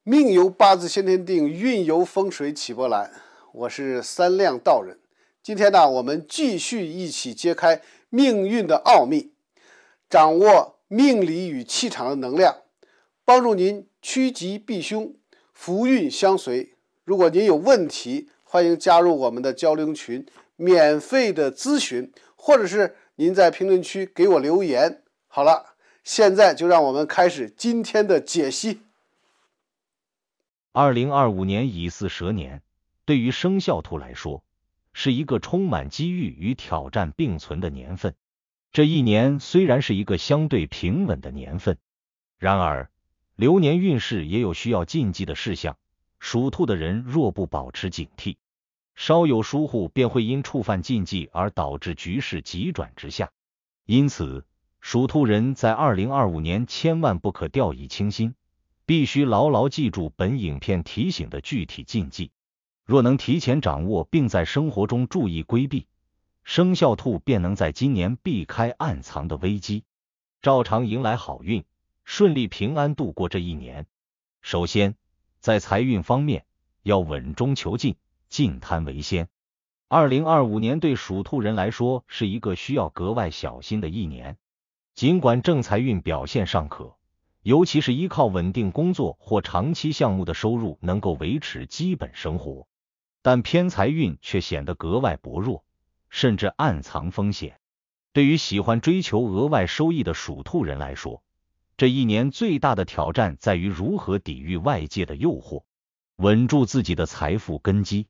命由八字先天定，运由风水起波澜。我是三亮道人。今天呢，我们继续一起揭开命运的奥秘，掌握命理与气场的能量，帮助您趋吉避凶，福运相随。如果您有问题，欢迎加入我们的交流群，免费的咨询，或者是您在评论区给我留言。好了，现在就让我们开始今天的解析。2025年乙巳蛇年，对于生肖兔来说，是一个充满机遇与挑战并存的年份。这一年虽然是一个相对平稳的年份，然而流年运势也有需要禁忌的事项，属兔的人若不保持警惕，稍有疏忽便会因触犯禁忌而导致局势急转直下。因此，属兔人在2025年千万不可掉以轻心，必须牢牢记住本影片提醒的具体禁忌。若能提前掌握并在生活中注意规避，生肖兔便能在今年避开暗藏的危机，照常迎来好运，顺利平安度过这一年。首先，在财运方面，要稳中求进，进贪为先。2025年对属兔人来说是一个需要格外小心的一年。尽管正财运表现尚可，尤其是依靠稳定工作或长期项目的收入能够维持基本生活，但偏财运却显得格外薄弱，甚至暗藏风险。对于喜欢追求额外收益的属兔人来说，这一年最大的挑战在于如何抵御外界的诱惑，稳住自己的财富根基。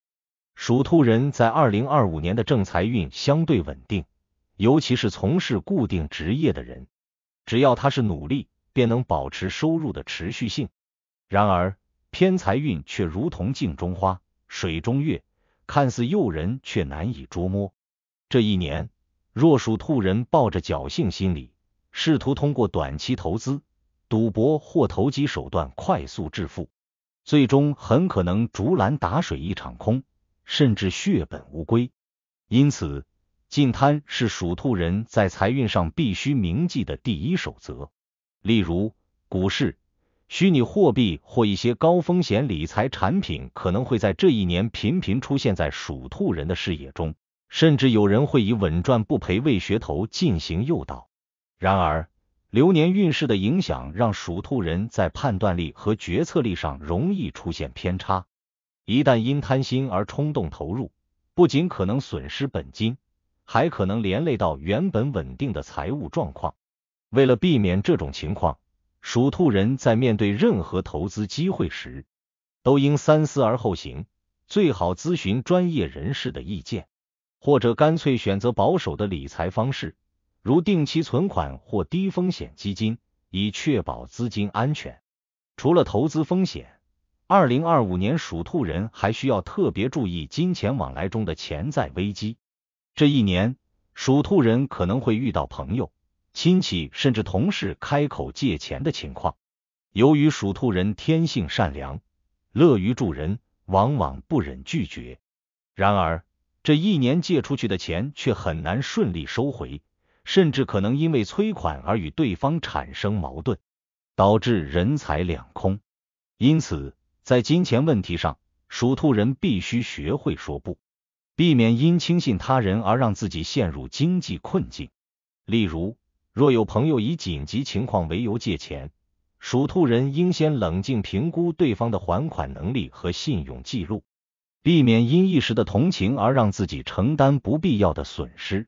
属兔人在2025年的正财运相对稳定，尤其是从事固定职业的人，只要他是努力，便能保持收入的持续性。然而，偏财运却如同镜中花，水中月，看似诱人却难以捉摸。这一年，若属兔人抱着侥幸心理，试图通过短期投资、赌博或投机手段快速致富，最终很可能竹篮打水一场空，甚至血本无归。因此，禁贪是属兔人在财运上必须铭记的第一守则。例如，股市、虚拟货币或一些高风险理财产品可能会在这一年频频出现在属兔人的视野中，甚至有人会以稳赚不赔为噱头进行诱导。然而，流年运势的影响让属兔人在判断力和决策力上容易出现偏差，一旦因贪心而冲动投入，不仅可能损失本金，还可能连累到原本稳定的财务状况。为了避免这种情况，属兔人在面对任何投资机会时，都应三思而后行，最好咨询专业人士的意见，或者干脆选择保守的理财方式，如定期存款或低风险基金，以确保资金安全。除了投资风险，2025年属兔人还需要特别注意金钱往来中的潜在危机。这一年，属兔人可能会遇到朋友、亲戚甚至同事开口借钱的情况。由于属兔人天性善良，乐于助人，往往不忍拒绝。然而，这一年借出去的钱却很难顺利收回，甚至可能因为催款而与对方产生矛盾，导致人财两空。因此，在金钱问题上，属兔人必须学会说不，避免因轻信他人而让自己陷入经济困境。例如，若有朋友以紧急情况为由借钱，属兔人应先冷静评估对方的还款能力和信用记录，避免因一时的同情而让自己承担不必要的损失。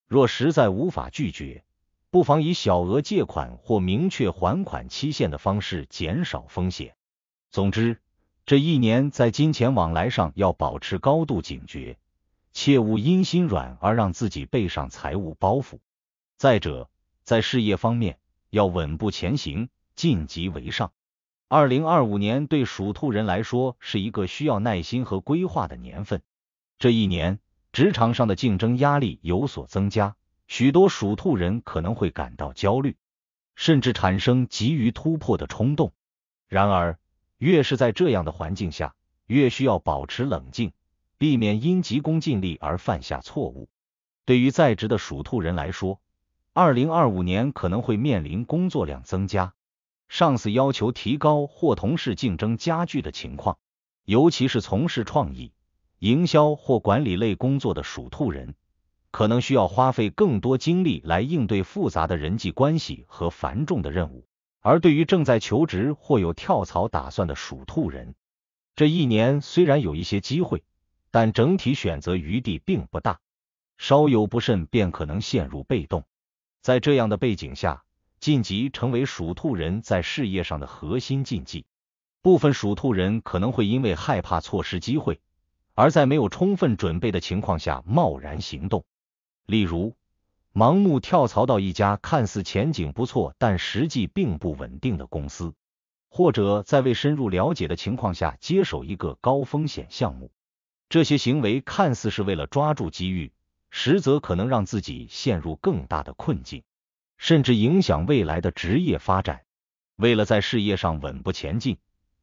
若实在无法拒绝，不妨以小额借款或明确还款期限的方式减少风险。总之，这一年在金钱往来上要保持高度警觉，切勿因心软而让自己背上财务包袱。再者，在事业方面，要稳步前行，晋级为上。2025年对属兔人来说是一个需要耐心和规划的年份。这一年，职场上的竞争压力有所增加，许多属兔人可能会感到焦虑，甚至产生急于突破的冲动。然而，越是在这样的环境下，越需要保持冷静，避免因急功近利而犯下错误。对于在职的属兔人来说，2025年可能会面临工作量增加、上司要求提高或同事竞争加剧的情况，尤其是从事创意、营销或管理类工作的属兔人，可能需要花费更多精力来应对复杂的人际关系和繁重的任务。而对于正在求职或有跳槽打算的属兔人，这一年虽然有一些机会，但整体选择余地并不大，稍有不慎便可能陷入被动。在这样的背景下，晋级成为属兔人在事业上的核心禁忌。部分属兔人可能会因为害怕错失机会，而在没有充分准备的情况下贸然行动。例如，盲目跳槽到一家看似前景不错但实际并不稳定的公司，或者在未深入了解的情况下接手一个高风险项目。这些行为看似是为了抓住机遇，实则可能让自己陷入更大的困境，甚至影响未来的职业发展。为了在事业上稳步前进，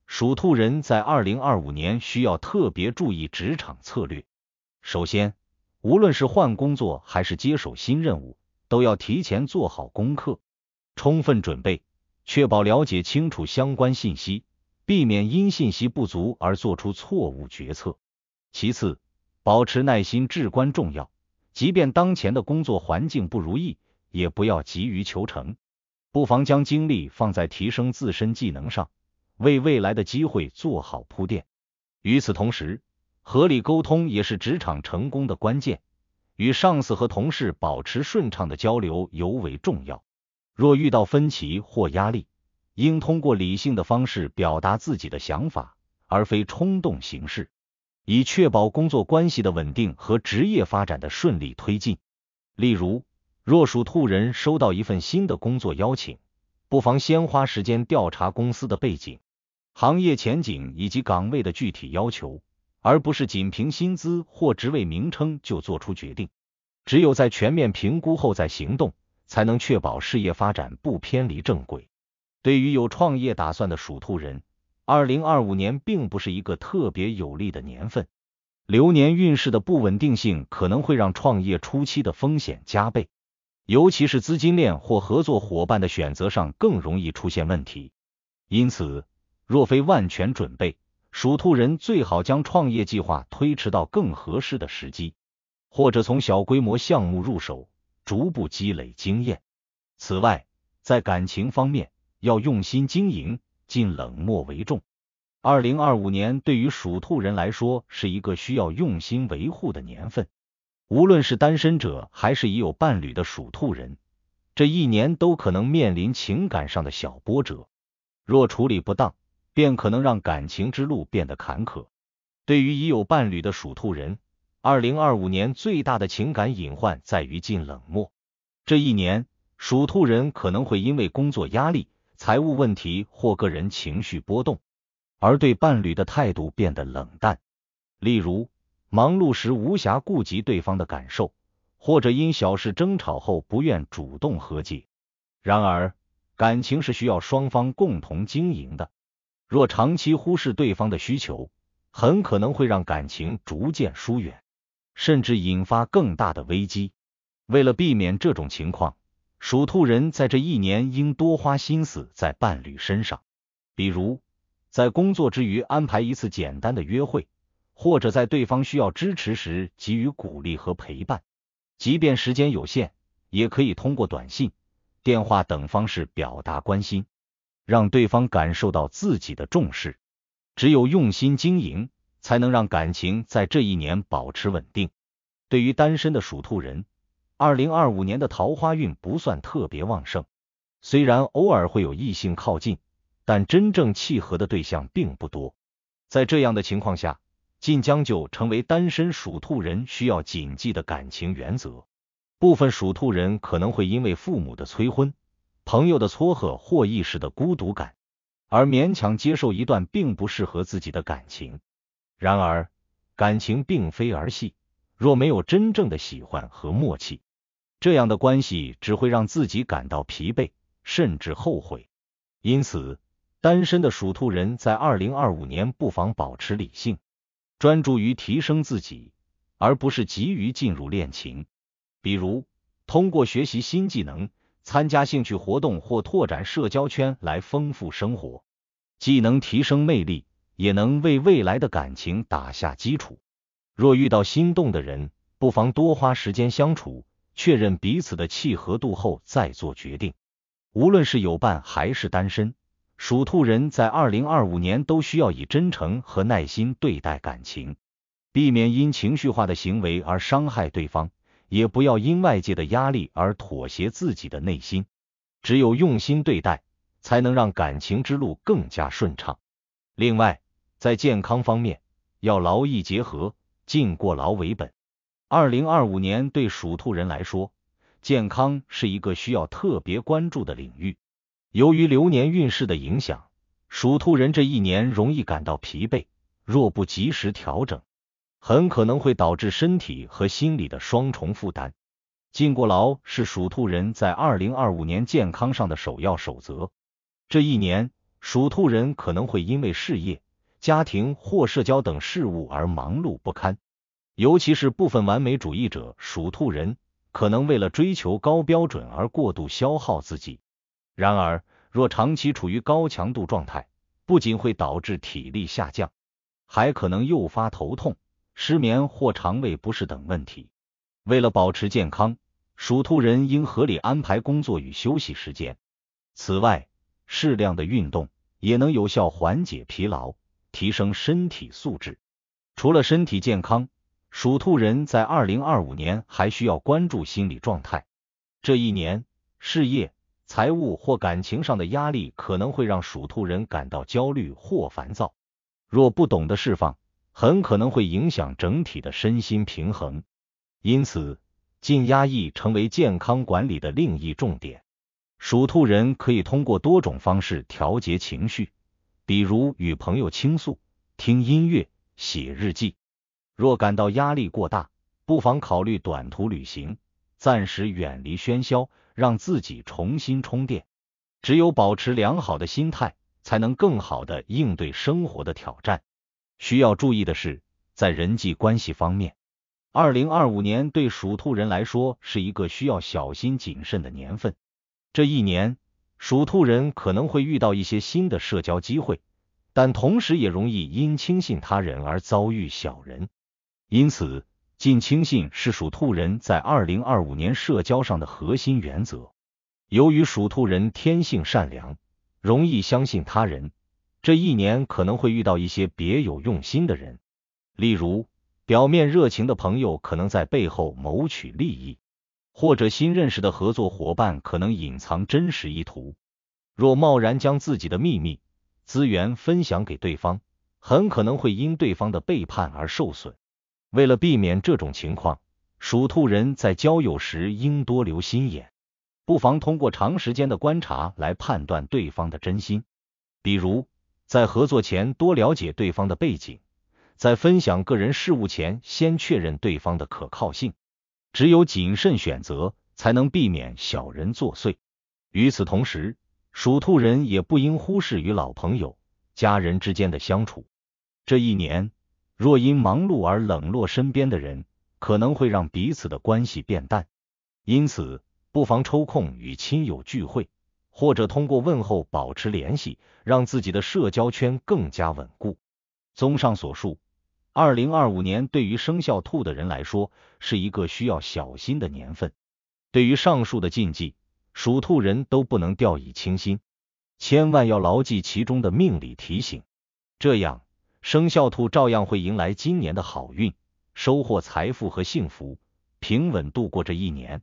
属兔人在2025年需要特别注意职场策略。首先，无论是换工作还是接手新任务，都要提前做好功课，充分准备，确保了解清楚相关信息，避免因信息不足而做出错误决策。其次，保持耐心至关重要，即便当前的工作环境不如意，也不要急于求成，不妨将精力放在提升自身技能上，为未来的机会做好铺垫。与此同时，合理沟通也是职场成功的关键，与上司和同事保持顺畅的交流尤为重要。若遇到分歧或压力，应通过理性的方式表达自己的想法，而非冲动行事，以确保工作关系的稳定和职业发展的顺利推进。例如，若属兔人收到一份新的工作邀请，不妨先花时间调查公司的背景、行业前景以及岗位的具体要求，而不是仅凭薪资或职位名称就做出决定。只有在全面评估后再行动，才能确保事业发展不偏离正轨。对于有创业打算的属兔人，2025年并不是一个特别有利的年份。流年运势的不稳定性可能会让创业初期的风险加倍，尤其是资金链或合作伙伴的选择上更容易出现问题。因此，若非万全准备，属兔人最好将创业计划推迟到更合适的时机，或者从小规模项目入手，逐步积累经验。此外，在感情方面，要用心经营，尽冷漠为重。2025年对于属兔人来说是一个需要用心维护的年份，无论是单身者还是已有伴侣的属兔人，这一年都可能面临情感上的小波折，若处理不当，便可能让感情之路变得坎坷。对于已有伴侣的属兔人，2025年最大的情感隐患在于尽冷漠。这一年，属兔人可能会因为工作压力、财务问题或个人情绪波动，而对伴侣的态度变得冷淡。例如，忙碌时无暇顾及对方的感受，或者因小事争吵后不愿主动和解。然而，感情是需要双方共同经营的，若长期忽视对方的需求，很可能会让感情逐渐疏远，甚至引发更大的危机。为了避免这种情况，属兔人在这一年应多花心思在伴侣身上，比如在工作之余安排一次简单的约会，或者在对方需要支持时给予鼓励和陪伴。即便时间有限，也可以通过短信、电话等方式表达关心，让对方感受到自己的重视。只有用心经营，才能让感情在这一年保持稳定。对于单身的属兔人，2025年的桃花运不算特别旺盛，虽然偶尔会有异性靠近，但真正契合的对象并不多。在这样的情况下，尽将就成为单身属兔人需要谨记的感情原则。部分属兔人可能会因为父母的催婚、朋友的撮合或一时的孤独感，而勉强接受一段并不适合自己的感情。然而，感情并非儿戏，若没有真正的喜欢和默契，这样的关系只会让自己感到疲惫，甚至后悔。因此，单身的属兔人在2025年不妨保持理性，专注于提升自己，而不是急于进入恋情。比如，通过学习新技能，参加兴趣活动或拓展社交圈来丰富生活，既能提升魅力，也能为未来的感情打下基础。若遇到心动的人，不妨多花时间相处，确认彼此的契合度后再做决定。无论是有伴还是单身，属兔人在2025年都需要以真诚和耐心对待感情，避免因情绪化的行为而伤害对方，也不要因外界的压力而妥协自己的内心。只有用心对待，才能让感情之路更加顺畅。另外，在健康方面，要劳逸结合，尽过劳为本。2025年对属兔人来说，健康是一个需要特别关注的领域。由于流年运势的影响，属兔人这一年容易感到疲惫，若不及时调整，很可能会导致身体和心理的双重负担。尽过劳是属兔人在2025年健康上的首要守则。这一年，属兔人可能会因为事业、家庭或社交等事务而忙碌不堪，尤其是部分完美主义者属兔人，可能为了追求高标准而过度消耗自己。然而，若长期处于高强度状态，不仅会导致体力下降，还可能诱发头痛、失眠或肠胃不适等问题。为了保持健康，属兔人应合理安排工作与休息时间。此外，适量的运动也能有效缓解疲劳，提升身体素质。除了身体健康，属兔人在2025年还需要关注心理状态。这一年，事业、财务或感情上的压力可能会让属兔人感到焦虑或烦躁，若不懂得释放，很可能会影响整体的身心平衡。因此，禁压抑成为健康管理的另一重点。属兔人可以通过多种方式调节情绪，比如与朋友倾诉、听音乐、写日记。若感到压力过大，不妨考虑短途旅行，暂时远离喧嚣，让自己重新充电。只有保持良好的心态，才能更好地应对生活的挑战。需要注意的是，在人际关系方面，2025年对属兔人来说是一个需要小心谨慎的年份。这一年，属兔人可能会遇到一些新的社交机会，但同时也容易因轻信他人而遭遇小人。因此，尽轻信是属兔人在2025年社交上的核心原则。由于属兔人天性善良，容易相信他人，这一年可能会遇到一些别有用心的人。例如，表面热情的朋友可能在背后谋取利益，或者新认识的合作伙伴可能隐藏真实意图。若贸然将自己的秘密、资源分享给对方，很可能会因对方的背叛而受损。为了避免这种情况，属兔人在交友时应多留心眼，不妨通过长时间的观察来判断对方的真心。比如，在合作前多了解对方的背景，在分享个人事务前先确认对方的可靠性。只有谨慎选择，才能避免小人作祟。与此同时，属兔人也不应忽视与老朋友、家人之间的相处。这一年，若因忙碌而冷落身边的人，可能会让彼此的关系变淡。因此，不妨抽空与亲友聚会，或者通过问候保持联系，让自己的社交圈更加稳固。综上所述，2025年对于生肖兔的人来说，是一个需要小心的年份。对于上述的禁忌，属兔人都不能掉以轻心，千万要牢记其中的命理提醒，这样生肖兔照样会迎来今年的好运，收获财富和幸福，平稳度过这一年。